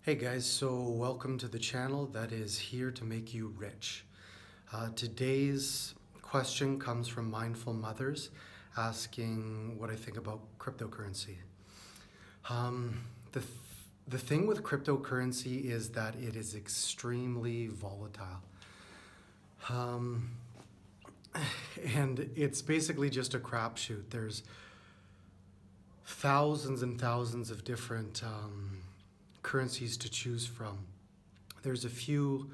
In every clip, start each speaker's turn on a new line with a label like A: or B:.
A: Hey guys, so welcome to the channel that is here to make you rich. Today's question comes from Mindful Mothers asking what I think about cryptocurrency. The thing with cryptocurrency is that it is extremely volatile. And it's basically just a crapshoot. There's thousands and thousands of different currencies to choose from. There's a few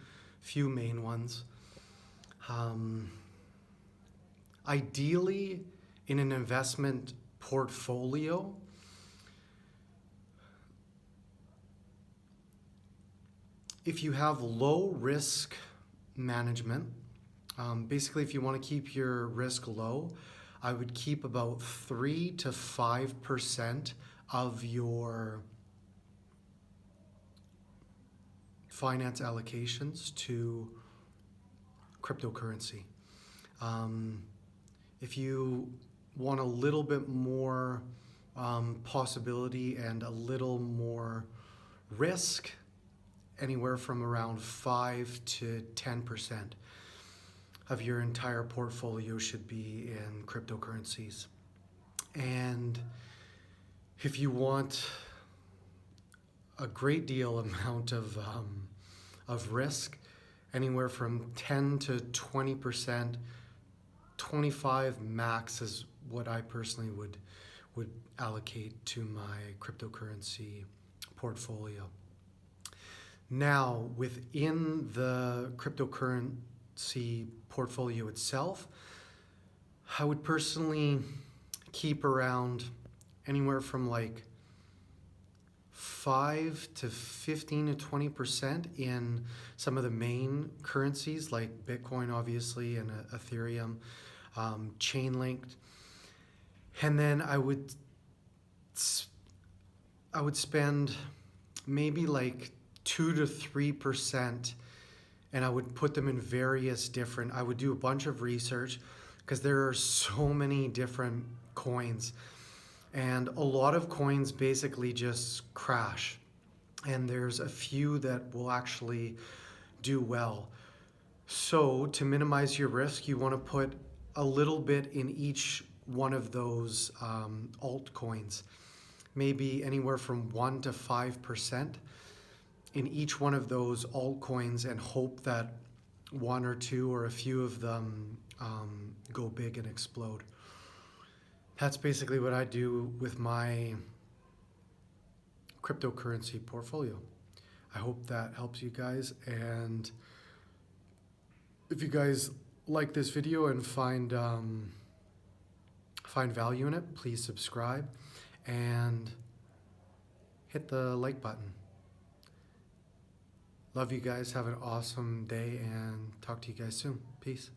A: main ones. Ideally, in an investment portfolio, if you have low risk management, basically if you want to keep your risk low, I would keep about 3 to 5% of your finance allocations to cryptocurrency. If you want a little bit more possibility and a little more risk, anywhere from around 5 to 10% of your entire portfolio should be in cryptocurrencies. And if you want a great deal amount of risk, anywhere from 10 to 20%, 25 max is what I personally would allocate to my cryptocurrency portfolio. Now, within the cryptocurrency portfolio itself, I would personally keep around anywhere from like 5 to 15 to 20% in some of the main currencies like Bitcoin, obviously, and Ethereum, chain linked. And then I would spend maybe like 2 to 3%, and I would put them in various different, I would do a bunch of research because there are so many different coins. And a lot of coins basically just crash. And there's a few that will actually do well. So to minimize your risk, you want to put a little bit in each one of those altcoins. Maybe anywhere from 1 to 5% in each one of those altcoins, and hope that one or two or a few of them go big and explode. That's basically what I do with my cryptocurrency portfolio. I hope that helps you guys, and if you guys like this video and find value in it, please subscribe and hit the like button. Love you guys. Have an awesome day and talk to you guys soon. Peace.